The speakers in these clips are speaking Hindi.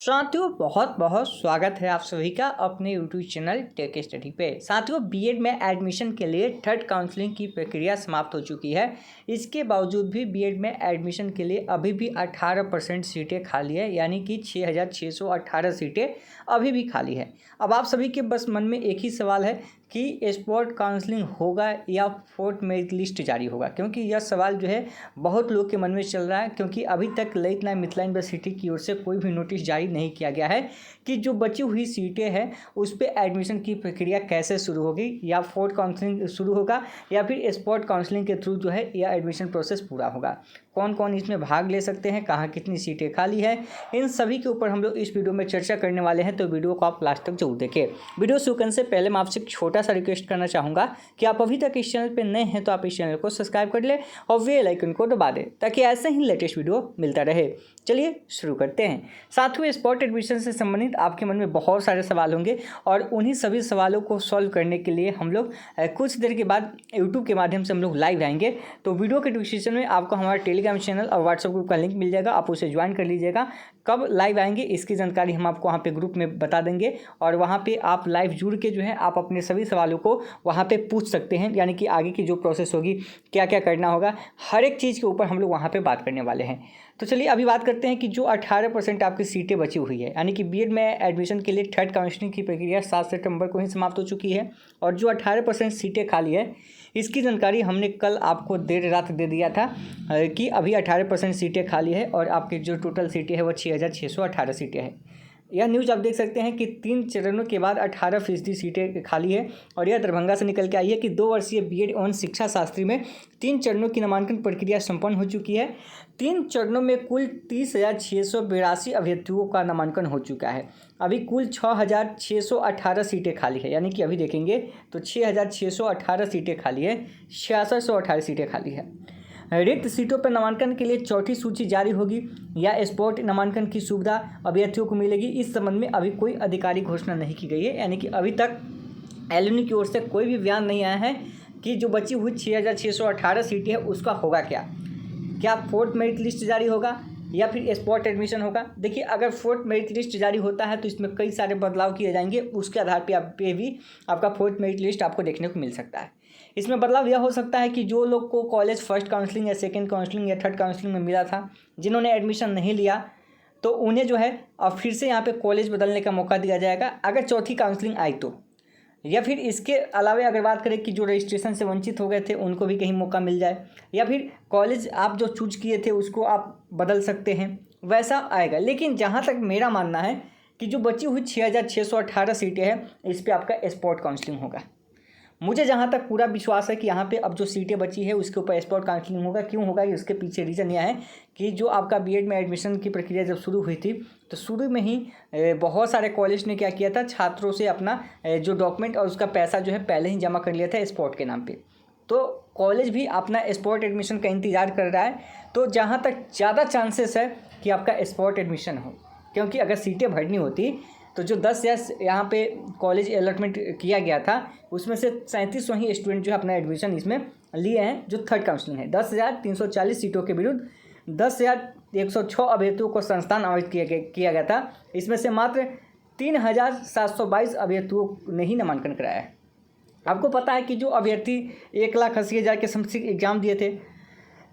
साथियों बहुत बहुत स्वागत है आप सभी का अपने यूट्यूब चैनल टेक स्टडी पे। साथियों बीएड में एडमिशन के लिए थर्ड काउंसलिंग की प्रक्रिया समाप्त हो चुकी है। इसके बावजूद भी बीएड में एडमिशन के लिए अभी भी 18% सीटें खाली है, यानी कि 6,618 सीटें अभी भी खाली है। अब आप सभी के बस मन में एक ही सवाल है कि स्पॉट काउंसलिंग होगा या फोर्थ मेरिट लिस्ट जारी होगा, क्योंकि यह सवाल जो है बहुत लोग के मन में चल रहा है। क्योंकि अभी तक ललित नारायण मिथिला यूनिवर्सिटी की ओर से कोई भी नोटिस जारी नहीं किया गया है कि जो बची हुई सीटें हैं उस पर एडमिशन की प्रक्रिया कैसे शुरू होगी, या फोर्थ काउंसलिंग शुरू होगा या फिर स्पॉट काउंसलिंग के थ्रू जो है यह एडमिशन प्रोसेस पूरा होगा, कौन कौन इसमें भाग ले सकते हैं, कहाँ कितनी सीटें खाली है, इन सभी के ऊपर हम लोग इस वीडियो में चर्चा करने वाले हैं। तो वीडियो को आप लास्ट तक जरूर देखें। वीडियो शुरू करने से पहले मैं आपसे एक छोटा सा रिक्वेस्ट करना चाहूँगा कि आप अभी तक इस चैनल पर नए हैं तो आप इस चैनल को सब्सक्राइब कर ले और बेल आइकन को दबा दें ताकि ऐसे ही लेटेस्ट वीडियो मिलता रहे। चलिए शुरू करते हैं। साथियों स्पॉट एडमिशन से संबंधित आपके मन में बहुत सारे सवाल होंगे और उन्हीं सभी सवालों को सॉल्व करने के लिए हम लोग कुछ देर के बाद यूट्यूब के माध्यम से हम लोग लाइव आएंगे। तो वीडियो के डिस्क्रिप्शन में आपको हमारा टेलीग्राम चैनल और व्हाट्सएप ग्रुप का लिंक मिल जाएगा, आप उसे ज्वाइन कर लीजिएगा। कब लाइव आएंगे इसकी जानकारी हम आपको वहाँ पे ग्रुप में बता देंगे और वहाँ पे आप लाइव जुड़ के जो है आप अपने सभी सवालों को वहाँ पे पूछ सकते हैं, यानी कि आगे की जो प्रोसेस होगी, क्या क्या करना होगा, हर एक चीज़ के ऊपर हम लोग वहाँ पे बात करने वाले हैं। तो चलिए अभी बात करते हैं कि जो 18% आपकी सीटें बची हुई है, यानी कि बीएड में एडमिशन के लिए थर्ड काउंसलिंग की प्रक्रिया 7 सितंबर को ही समाप्त हो चुकी है और जो 18% सीटें खाली है इसकी जानकारी हमने कल आपको देर रात दे दिया था कि अभी 18% सीटें खाली है और आपकी जो टोटल सीटें है वो 6,618 सीटें हैं। यह न्यूज़ आप देख सकते हैं कि 3 चरणों के बाद 18% सीटें खाली है और यह दरभंगा से निकल के आई है कि 2 वर्षीय बीएड एवं शिक्षा शास्त्री में 3 चरणों की नामांकन प्रक्रिया संपन्न हो चुकी है। 3 चरणों में कुल 30,682 अभ्यर्थियों का नामांकन हो चुका है। अभी कुल 6,618 सीटें खाली है, यानी कि अभी देखेंगे तो 6,618 सीटें खाली है, 6,618 सीटें खाली है। रिक्त सीटों पर नामांकन के लिए चौथी सूची जारी होगी या स्पॉट नामांकन की सुविधा अभ्यर्थियों को मिलेगी, इस संबंध में अभी कोई आधिकारिक घोषणा नहीं की गई है। यानी कि अभी तक एलयूनी की ओर से कोई भी बयान नहीं आया है कि जो बची हुई 6,618 सीटें है उसका होगा क्या फोर्थ मेरिट लिस्ट जारी होगा या फिर स्पॉट एडमिशन होगा। देखिए अगर फोर्थ मेरिट लिस्ट जारी होता है तो इसमें कई सारे बदलाव किए जाएंगे, उसके आधार पे भी आपका फोर्थ मेरिट लिस्ट आपको देखने को मिल सकता है। इसमें बदलाव यह हो सकता है कि जो लोग को कॉलेज फर्स्ट काउंसलिंग या सेकंड काउंसलिंग या थर्ड काउंसलिंग में मिला था, जिन्होंने एडमिशन नहीं लिया तो उन्हें जो है अब फिर से यहाँ पे कॉलेज बदलने का मौका दिया जाएगा अगर चौथी काउंसलिंग आई तो। या फिर इसके अलावा अगर बात करें कि जो रजिस्ट्रेशन से वंचित हो गए थे उनको भी कहीं मौका मिल जाए, या फिर कॉलेज आप जो चूज किए थे उसको आप बदल सकते हैं, वैसा आएगा। लेकिन जहाँ तक मेरा मानना है कि जो बची हुई 6,618 सीटें हैं इस पर आपका स्पॉट काउंसलिंग होगा। मुझे जहाँ तक पूरा विश्वास है कि यहाँ पे अब जो सीटें बची है उसके ऊपर स्पॉट काउंसलिंग होगा। क्यों होगा, इसके पीछे रीज़न यह है कि जो आपका बीएड में एडमिशन की प्रक्रिया जब शुरू हुई थी तो शुरू में ही बहुत सारे कॉलेज ने क्या किया था, छात्रों से अपना जो डॉक्यूमेंट और उसका पैसा जो है पहले ही जमा कर लिया था स्पॉट के नाम पर। तो कॉलेज भी अपना स्पॉट एडमिशन का इंतज़ार कर रहा है। तो जहाँ तक ज़्यादा चांसेस है कि आपका स्पॉट एडमिशन हो, क्योंकि अगर सीटें भरनी होती तो जो 10 या यहाँ पे कॉलेज अलॉटमेंट किया गया था उसमें से 37 वही स्टूडेंट जो है अपना एडमिशन इसमें लिए हैं जो थर्ड काउंसलिंग है। 10,340 सीटों के विरुद्ध 10,106 अभ्यर्थियों को संस्थान आवंटित किया गया था। इसमें से मात्र 3,722 अभ्यर्थियों ने ही नामांकन कराया है। आपको पता है कि जो अभ्यर्थी 1,80,000 के समथिंग एग्जाम दिए थे,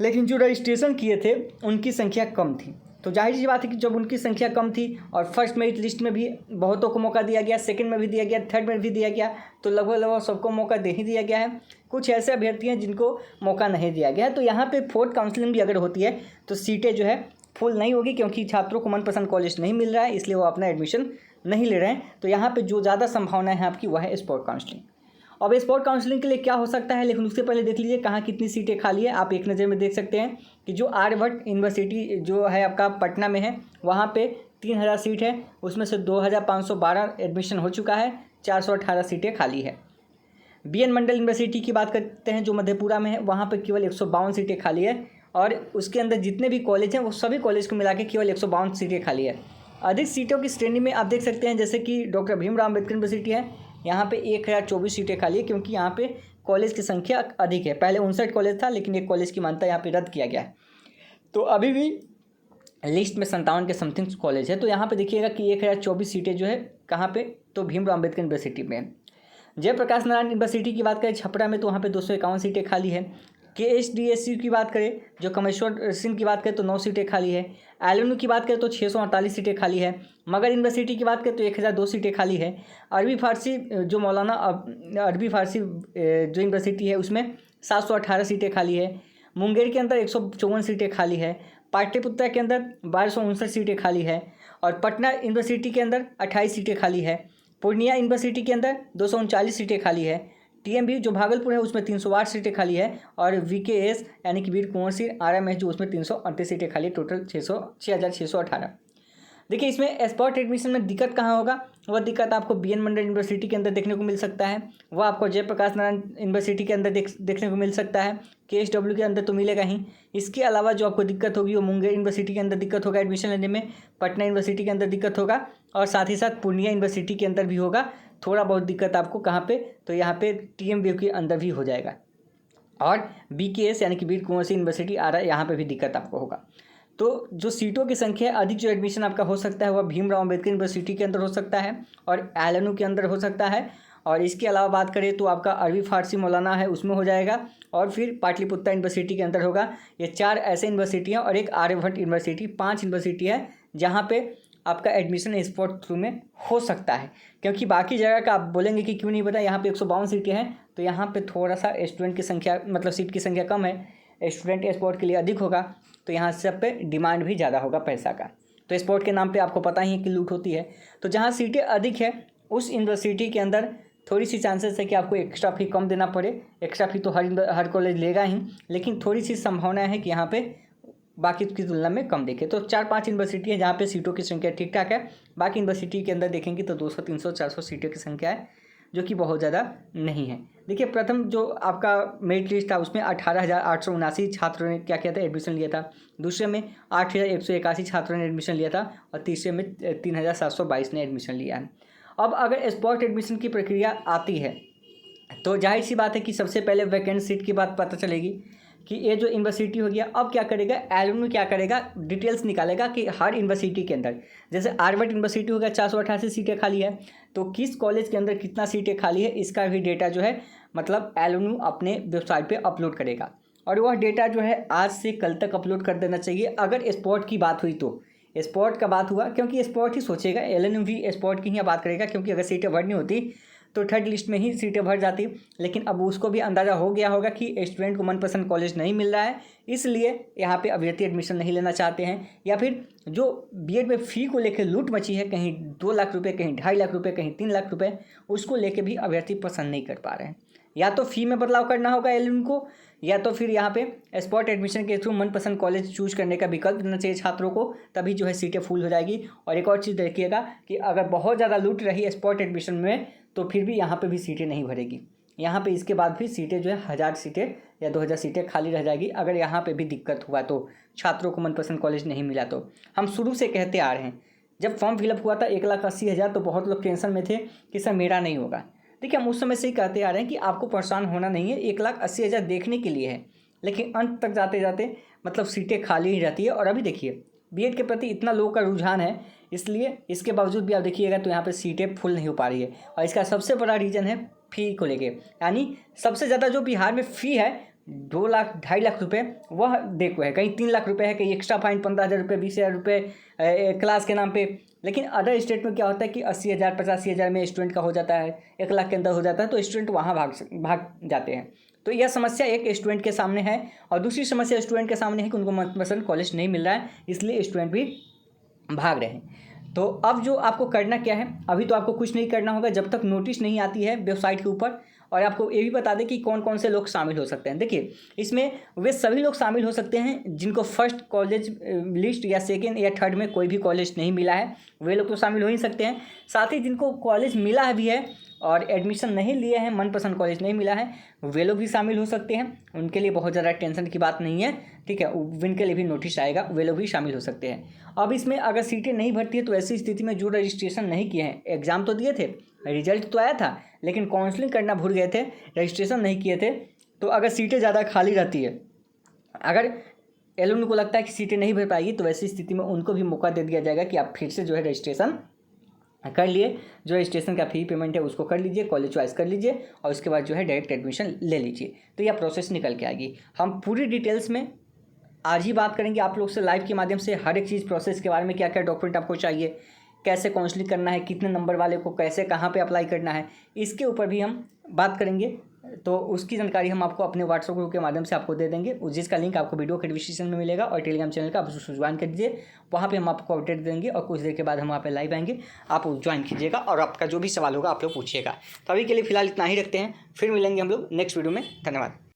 लेकिन जो रजिस्ट्रेशन किए थे उनकी संख्या कम थी। तो जाहिर सी बात है कि जब उनकी संख्या कम थी और फर्स्ट मेरिट लिस्ट में भी बहुतों को मौका दिया गया, सेकंड में भी दिया गया, थर्ड में भी दिया गया, तो लगभग सबको मौका दे ही दिया गया है। कुछ ऐसे अभ्यर्थी हैं जिनको मौका नहीं दिया गया है। तो यहाँ पे फोर्थ काउंसलिंग भी अगर होती है तो सीटें जो है फुल नहीं होगी, क्योंकि छात्रों को मनपसंद कॉलेज नहीं मिल रहा है, इसलिए वो अपना एडमिशन नहीं ले रहे हैं। तो यहाँ पर जो ज़्यादा संभावना है आपकी वह है स्पॉट काउंसलिंग। अब स्पॉट काउंसलिंग के लिए क्या हो सकता है, लेकिन उससे पहले देख लीजिए कहाँ कितनी सीटें खाली है। आप एक नज़र में देख सकते हैं कि जो आर्यभट्ट यूनिवर्सिटी जो है आपका पटना में है वहाँ पे 3,000 सीट है, उसमें से 2,512 एडमिशन हो चुका है, 418 सीटें खाली है। बीएन मंडल यूनिवर्सिटी की बात करते हैं जो मधेपुरा में है, वहाँ पर केवल 152 सीटें खाली है और उसके अंदर जितने भी कॉलेज हैं वो सभी कॉलेज को मिला के केवल 152 सीटें खाली है। अधिक सीटों की श्रेणी में आप देख सकते हैं जैसे कि डॉक्टर भीमराव अम्बेडकर यूनिवर्सिटी है, यहाँ पे 1,024 सीटें खाली है, क्योंकि यहाँ पे कॉलेज की संख्या अधिक है। पहले 59 कॉलेज था लेकिन एक कॉलेज की मान्यता यहाँ पे रद्द किया गया है। तो अभी भी लिस्ट में 57 के समथिंग कॉलेज है। तो यहाँ पे देखिएगा कि 1024 सीटें जो है कहाँ पे, तो भीमराव अम्बेडकर यूनिवर्सिटी में है। जयप्रकाश नारायण यूनिवर्सिटी की बात करें छपरा में, तो वहाँ पे 251 सीटें खाली है। KSDSU की बात करें, जो कमेश्वर सिंह की बात करें, तो 9 सीटें खाली है। LNU की बात करें तो 648 सीटें खाली है। मगर यूनिवर्सिटी की बात करें तो 1002 सीटें खाली है। अरबी फारसी जो मौलाना अरबी फारसी जो यूनिवर्सिटी है उसमें 718 सीटें खाली है। मुंगेर के अंदर 154 सीटें खाली है। पाटलिपुत्रा के अंदर 1259 सीटें खाली है। और पटना यूनिवर्सिटी के अंदर 28 सीटें खाली है। पूर्णिया यूनिवर्सिटी के अंदर 239 सीटें खाली है। TMB जो भागलपुर है उसमें 308 सीटें खाली है। और VKS यानी कि वीर कुंवर सिंह RMS जो उसमें 338 सीटें खाली है। टोटल 6618। देखिए इसमें स्पॉट एडमिशन में दिक्कत कहाँ होगा, वह दिक्कत आपको BN मंडल यूनिवर्सिटी के अंदर देखने को मिल सकता है। वह आपको जयप्रकाश नारायण यूनिवर्सिटी के अंदर देखने को मिल सकता है। KSW के अंदर तो मिलेगा ही। इसके अलावा जो आपको दिक्कत होगी वो मुंगेर यूनिवर्सिटी के अंदर दिक्कत होगा एडमिशन लेने में, पटना यूनिवर्सिटी के अंदर दिक्कत होगा, और साथ ही साथ पूर्णिया यूनिवर्सिटी के अंदर भी होगा। थोड़ा बहुत दिक्कत आपको कहाँ पे, तो यहाँ पे TMB के अंदर भी हो जाएगा। और BKS यानी कि वीर कुंवर सिंह यूनिवर्सिटी यहाँ पे भी दिक्कत आपको होगा। तो जो सीटों की संख्या अधिक जो एडमिशन आपका हो सकता है वह भीमराव अम्बेडकर यूनिवर्सिटी के अंदर हो सकता है और LNU के अंदर हो सकता है। और इसके अलावा बात करें तो आपका अरबी फारसी मौलाना है उसमें हो जाएगा, और फिर पाटलिपुत्रा यूनिवर्सिटी के अंदर होगा। ये 4 ऐसे यूनिवर्सिटी हैं और एक आर्यभट्ट यूनिवर्सिटी, 5 यूनिवर्सिटी है जहाँ पे आपका एडमिशन स्पॉट थ्रू में हो सकता है। क्योंकि बाकी जगह का आप बोलेंगे कि क्यों नहीं पता, यहाँ पे 152 सीटें हैं, तो यहाँ पे थोड़ा सा स्टूडेंट की संख्या मतलब सीट की संख्या कम है, स्टूडेंट स्पॉट के लिए अधिक होगा, तो यहाँ सब पे डिमांड भी ज़्यादा होगा पैसा का। तो स्पॉट के नाम पे आपको पता ही है कि लूट होती है। तो जहाँ सीटें अधिक है उस यूनिवर्सिटी के अंदर थोड़ी सी चांसेस है कि आपको एक्स्ट्रा फी कम देना पड़े। एक्स्ट्रा फी तो हर कॉलेज लेगा ही, लेकिन थोड़ी सी संभावना है कि यहाँ पे बाकी की तुलना में कम देखें। तो 4-5 यूनिवर्सिटी है जहाँ पे सीटों की संख्या ठीक ठाक है। बाकी यूनिवर्सिटी के अंदर देखेंगे तो 200, 300, 400 सीटों की संख्या है, जो कि बहुत ज़्यादा नहीं है। देखिए प्रथम जो आपका मेरिट लिस्ट था उसमें 18,879 छात्रों ने क्या किया था, एडमिशन लिया था। दूसरे में 8,181 छात्रों ने एडमिशन लिया था, और तीसरे में 3,722 ने एडमिशन लिया है। अब अगर स्पॉट एडमिशन की प्रक्रिया आती है तो जाहिर सी बात है कि सबसे पहले वैकेंट सीट की बात पता चलेगी कि ये जो यूनिवर्सिटी हो गया। अब क्या करेगा, LNU क्या करेगा, डिटेल्स निकालेगा कि हर यूनिवर्सिटी के अंदर, जैसे आर्यभट्ट यूनिवर्सिटी हो गया 488 सीटें खाली है, तो किस कॉलेज के अंदर कितना सीटें खाली है इसका भी डेटा जो है मतलब LNU अपने वेबसाइट पे अपलोड करेगा। और वह डेटा जो है आज से कल तक अपलोड कर देना चाहिए। अगर स्पॉट की बात हुई तो स्पॉट का बात हुआ, क्योंकि स्पॉट ही सोचेगा, LNU भी स्पॉट की ही बात करेगा, क्योंकि अगर सीटें भरनी होती तो थर्ड लिस्ट में ही सीटें भर जाती। लेकिन अब उसको भी अंदाज़ा हो गया होगा कि स्टूडेंट को मनपसंद कॉलेज नहीं मिल रहा है, इसलिए यहाँ पे अभ्यर्थी एडमिशन नहीं लेना चाहते हैं। या फिर जो BEड में फ़ी को लेकर लूट मची है, कहीं 2 लाख रुपये, कहीं 2.5 लाख रुपये, कहीं 3 लाख रुपये, उसको लेकर भी अभ्यर्थी पसंद नहीं कर पा रहे हैं। या तो फ़ी में बदलाव करना होगा LNU को, या तो फिर यहाँ पे स्पॉट एडमिशन के थ्रू मनपसंद कॉलेज चूज करने का विकल्प देना चाहिए छात्रों को, तभी जो है सीटें फुल हो जाएगी। और एक और चीज़ देखिएगा कि अगर बहुत ज़्यादा लूट रही स्पॉट एडमिशन में तो फिर भी यहाँ पे भी सीटें नहीं भरेगी। यहाँ पे इसके बाद भी सीटें जो है 1000 सीटें या 2000 सीटें खाली रह जाएगी। अगर यहाँ पे भी दिक्कत हुआ तो छात्रों को मनपसंद कॉलेज नहीं मिला तो हम शुरू से कहते आ रहे हैं, जब फॉर्म फिलअप हुआ था 1,80,000 तो बहुत लोग टेंशन में थे कि सर मेरा नहीं होगा। देखिए हम उस समय से ही कहते आ रहे हैं कि आपको परेशान होना नहीं है, 1,80,000 देखने के लिए है, लेकिन अंत तक जाते जाते मतलब सीटें खाली ही रहती है। और अभी देखिए BEड के प्रति इतना लोगों का रुझान है, इसलिए इसके बावजूद भी आप देखिएगा तो यहाँ पे सीटें फुल नहीं हो पा रही है। और इसका सबसे बड़ा रीज़न है फ़ी को लेके, यानी सबसे ज़्यादा जो बिहार में फ़ी है 2 लाख 2.5 लाख रुपये वह देखो है, कहीं 3 लाख रुपये है, कहीं एक्स्ट्रा फाइन 15,000 रुपये, 20,000 रुपये क्लास के नाम पे। लेकिन अदर स्टेट में क्या होता है कि 80,000 85,000 में स्टूडेंट का हो जाता है, 1 लाख के अंदर हो जाता है, तो स्टूडेंट वहाँ भाग जाते हैं। तो यह समस्या एक स्टूडेंट के सामने है, और दूसरी समस्या स्टूडेंट के सामने है कि उनको मनपसंद कॉलेज नहीं मिल रहा है, इसलिए स्टूडेंट भी भाग रहे हैं। तो अब जो आपको करना क्या है, अभी तो आपको कुछ नहीं करना होगा जब तक नोटिस नहीं आती है वेबसाइट के ऊपर। और आपको ये भी बता दें कि कौन कौन से लोग शामिल हो सकते हैं। देखिए इसमें वे सभी लोग शामिल हो सकते हैं जिनको फर्स्ट कॉलेज लिस्ट या सेकेंड या थर्ड में कोई भी कॉलेज नहीं मिला है, वे लोग तो शामिल हो ही सकते हैं। साथ ही जिनको कॉलेज मिला भी है और एडमिशन नहीं लिए हैं, मनपसंद कॉलेज नहीं मिला है, वे लोग भी शामिल हो सकते हैं। उनके लिए बहुत ज़्यादा टेंशन की बात नहीं है, ठीक है, उनके लिए भी नोटिस आएगा, वे लोग भी शामिल हो सकते हैं। अब इसमें अगर सीटें नहीं भरती है तो ऐसी स्थिति में जो रजिस्ट्रेशन नहीं किए हैं, एग्ज़ाम तो दिए थे, रिजल्ट तो आया था, लेकिन काउंसलिंग करना भूल गए थे, रजिस्ट्रेशन नहीं किए थे, तो अगर सीटें ज़्यादा खाली रहती है, अगर एल को लगता है कि सीटें नहीं भर पाएगी, तो वैसी स्थिति में उनको भी मौका दे दिया जाएगा कि आप फिर से जो है रजिस्ट्रेशन कर लिए, जो रजिस्ट्रेशन का फी पेमेंट है उसको कर लीजिए, कॉलेज चॉइस कर लीजिए और उसके बाद जो है डायरेक्ट एडमिशन ले लीजिए। तो यह प्रोसेस निकल के आएगी। हम पूरी डिटेल्स में आज ही बात करेंगे आप लोग से लाइव के माध्यम से, हर एक चीज़ प्रोसेस के बारे में, क्या क्या डॉक्यूमेंट आपको चाहिए, कैसे काउंसलिंग करना है, कितने नंबर वाले को कैसे कहाँ पे अप्लाई करना है, इसके ऊपर भी हम बात करेंगे। तो उसकी जानकारी हम आपको अपने व्हाट्सएप ग्रुप के माध्यम से आपको दे देंगे, जिसका लिंक आपको वीडियो के डिस्क्रिप्शन में मिलेगा, और टेलीग्राम चैनल का आप उसको ज्वाइन कर दीजिए। वहाँ पे हम आपको अपडेट देंगे और कुछ देर के बाद हम वहाँ पे लाइव आएंगे, आप ज्वाइन कीजिएगा और आपका जो भी सवाल होगा आप लोग पूछिएगा। तो अभी के लिए फिलहाल इतना ही रखते हैं, फिर मिलेंगे हम लोग नेक्स्ट वीडियो में। धन्यवाद।